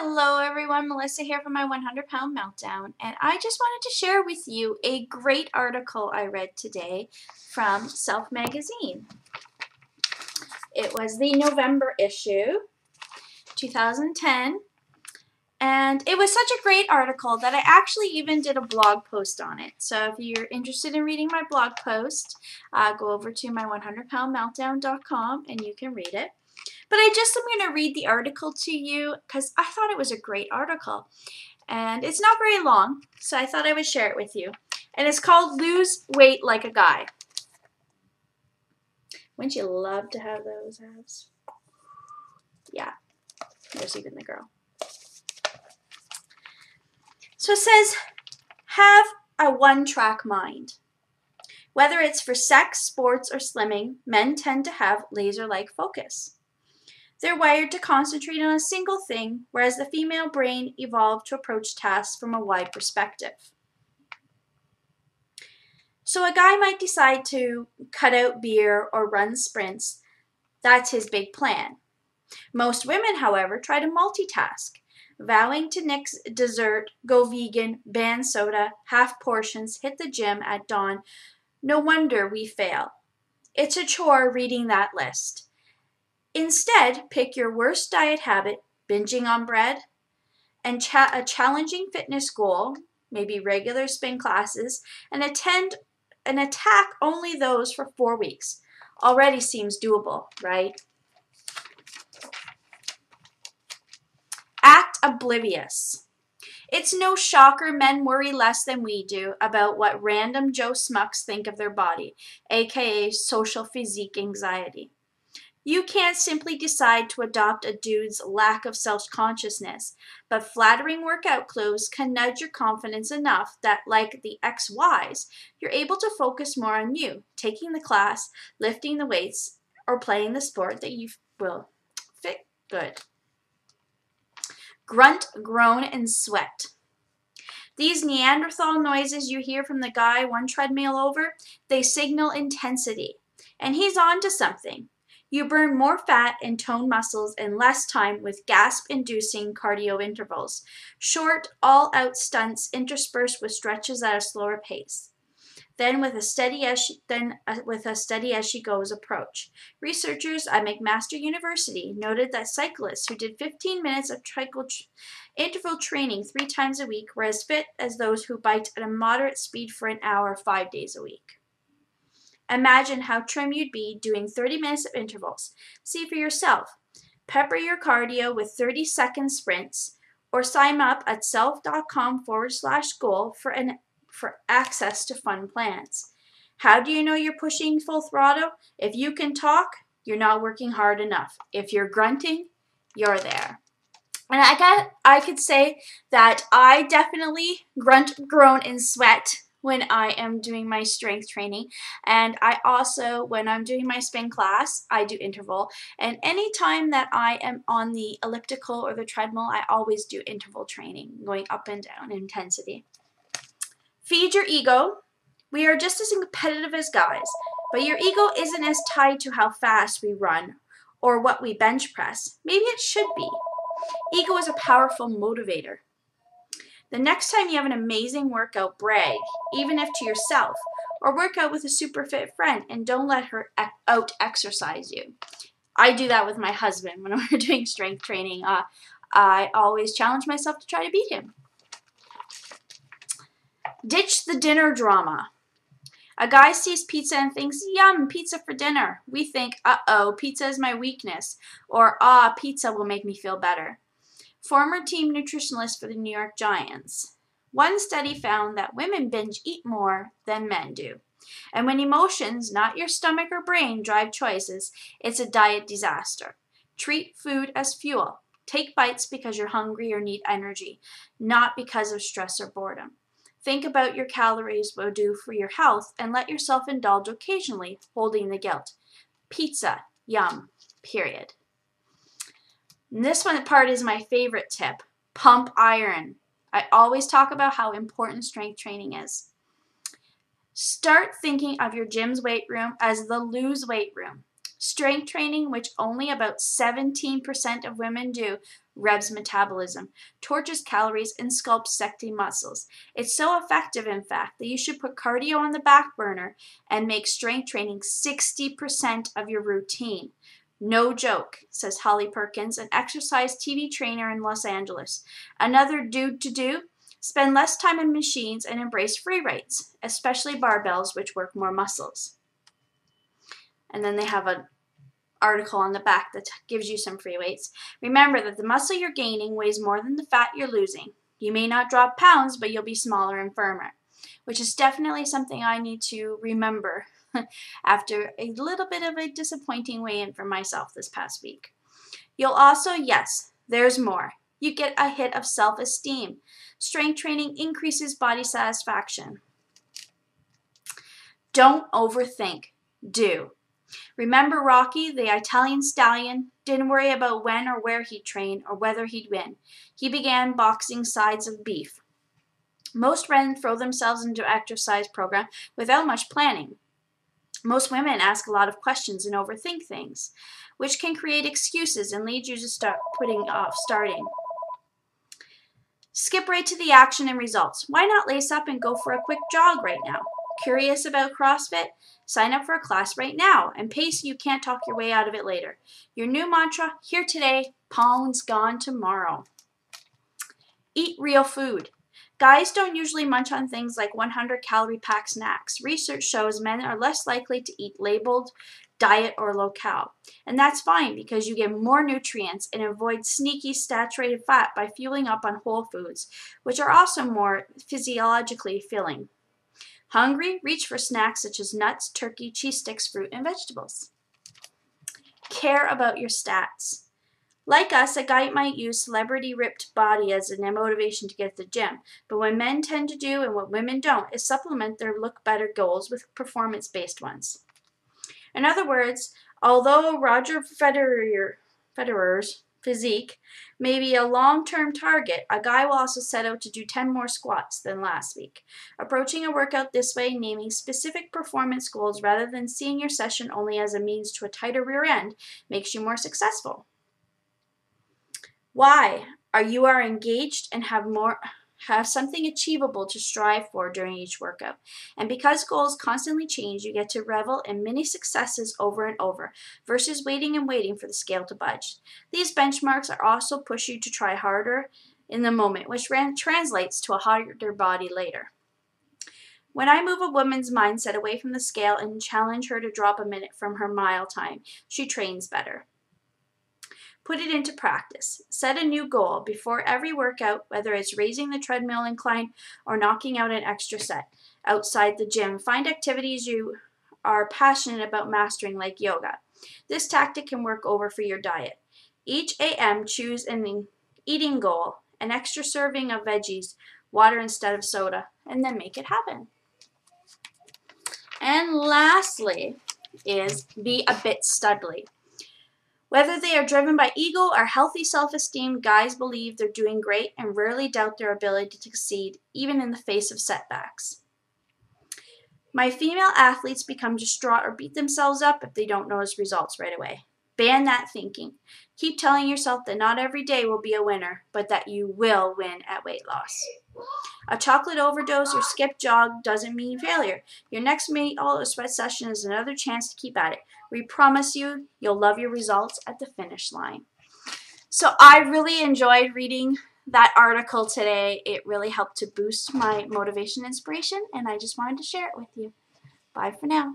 Hello everyone, Melissa here from my 100 Pound Meltdown, and I just wanted to share with you a great article I read today from Self Magazine. It was the November issue, 2010, and it was such a great article that I actually even did a blog post on it. So if you're interested in reading my blog post, go over to my 100poundmeltdown.com and you can read it. But I'm going to read the article to you because I thought it was a great article. And it's not very long, so I thought I would share it with you. And it's called Lose Weight Like a Guy. Wouldn't you love to have those abs? Yeah, there's even the girl. So it says, have a one-track mind. Whether it's for sex, sports, or slimming, men tend to have laser-like focus. They're wired to concentrate on a single thing, whereas the female brain evolved to approach tasks from a wide perspective. So a guy might decide to cut out beer or run sprints. That's his big plan. Most women, however, try to multitask, vowing to nix dessert, go vegan, ban soda, half portions, hit the gym at dawn. No wonder we fail. It's a chore reading that list. Instead, pick your worst diet habit, binging on bread, and a challenging fitness goal, maybe regular spin classes, and attack only those for 4 weeks. Already seems doable, right? Act oblivious. It's no shocker men worry less than we do about what random Joe Smucks think of their body, aka social physique anxiety. You can't simply decide to adopt a dude's lack of self-consciousness, but flattering workout clothes can nudge your confidence enough that, like the XYs, you're able to focus more on you, taking the class, lifting the weights, or playing the sport that you will fit good. Grunt, groan, and sweat. These Neanderthal noises you hear from the guy one treadmill over, they signal intensity. And he's on to something. You burn more fat and tone muscles in less time with gasp-inducing cardio intervals, short, all-out stunts interspersed with stretches at a slower pace. Then with a steady as she goes approach. Researchers at McMaster University noted that cyclists who did 15 minutes of interval training 3 times a week were as fit as those who biked at a moderate speed for an hour 5 days a week. Imagine how trim you'd be doing 30 minutes of intervals. See for yourself. Pepper your cardio with 30-second sprints or sign up at self.com/goal for access to fun plans. How do you know you're pushing full throttle? If you can talk, you're not working hard enough. If you're grunting, you're there. And I could say that I definitely grunt, groan, and sweat when I am doing my strength training. And I also, when I'm doing my spin class, I do interval. And anytime that I am on the elliptical or the treadmill, I always do interval training, going up and down in intensity. Feed your ego. We are just as competitive as guys, but your ego isn't as tied to how fast we run or what we bench press. Maybe it should be. Ego is a powerful motivator. The next time you have an amazing workout, brag, even if to yourself, or work out with a super fit friend and don't let her out-exercise you. I do that with my husband when we're doing strength training. I always challenge myself to try to beat him. Ditch the dinner drama. A guy sees pizza and thinks, yum, pizza for dinner. We think, uh-oh, pizza is my weakness, or pizza will make me feel better. Former team nutritionalist for the New York Giants. One study found that women binge eat more than men do. And when emotions, not your stomach or brain, drive choices, it's a diet disaster. Treat food as fuel. Take bites because you're hungry or need energy, not because of stress or boredom. Think about your calories will do for your health and let yourself indulge occasionally, holding the guilt. Pizza, yum, period. And this one part is my favorite tip. Pump iron. I always talk about how important strength training is. Start thinking of your gym's weight room as the lose weight room. Strength training, which only about 17% of women do, revs metabolism, torches calories, and sculpts sexy muscles. It's so effective, in fact, that you should put cardio on the back burner and make strength training 60% of your routine. No joke, says Holly Perkins, an exercise TV trainer in Los Angeles. Another dude to do? Spend less time in machines and embrace free weights, especially barbells, which work more muscles. And then they have an article on the back that gives you some free weights. Remember that the muscle you're gaining weighs more than the fat you're losing. You may not drop pounds, but you'll be smaller and firmer, which is definitely something I need to remember after a little bit of a disappointing weigh-in for myself this past week. You'll also, yes, there's more. You get a hit of self-esteem. Strength training increases body satisfaction. Don't overthink. Do. Remember Rocky, the Italian stallion, didn't worry about when or where he'd train or whether he'd win. He began boxing sides of beef. Most men throw themselves into an exercise program without much planning. Most women ask a lot of questions and overthink things, which can create excuses and lead you to start putting off starting. Skip right to the action and results. Why not lace up and go for a quick jog right now? Curious about CrossFit? Sign up for a class right now and pay so you can't talk your way out of it later. Your new mantra, here today, pounds gone tomorrow. Eat real food. Guys don't usually munch on things like 100-calorie packed snacks. Research shows men are less likely to eat labeled diet or low-cal. And that's fine because you get more nutrients and avoid sneaky saturated fat by fueling up on whole foods, which are also more physiologically filling. Hungry? Reach for snacks such as nuts, turkey, cheese sticks, fruit, and vegetables. Care about your stats. Like us, a guy might use celebrity ripped body as a motivation to get to the gym, but what men tend to do and what women don't is supplement their look better goals with performance-based ones. In other words, although Roger Federer's physique may be a long-term target, a guy will also set out to do 10 more squats than last week. Approaching a workout this way, naming specific performance goals rather than seeing your session only as a means to a tighter rear end, makes you more successful. Why? You are engaged and have something achievable to strive for during each workout. And because goals constantly change, you get to revel in mini successes over and over versus waiting and waiting for the scale to budge. These benchmarks are also push you to try harder in the moment, which translates to a harder body later. When I move a woman's mindset away from the scale and challenge her to drop a minute from her mile time, she trains better. Put it into practice. Set a new goal before every workout, whether it's raising the treadmill incline or knocking out an extra set outside the gym. Find activities you are passionate about mastering, like yoga. This tactic can work over for your diet. Each AM, choose an eating goal, an extra serving of veggies, water instead of soda, and then make it happen. And lastly is be a bit studly. Whether they are driven by ego or healthy self-esteem, guys believe they're doing great and rarely doubt their ability to succeed, even in the face of setbacks. My female athletes become distraught or beat themselves up if they don't notice results right away. Ban that thinking. Keep telling yourself that not every day will be a winner, but that you will win at weight loss. A chocolate overdose or skip jog doesn't mean failure. Your next meet all sweat session is another chance to keep at it. We promise you'll love your results at the finish line. So I really enjoyed reading that article today. It really helped to boost my motivation and inspiration, and I just wanted to share it with you. Bye for now.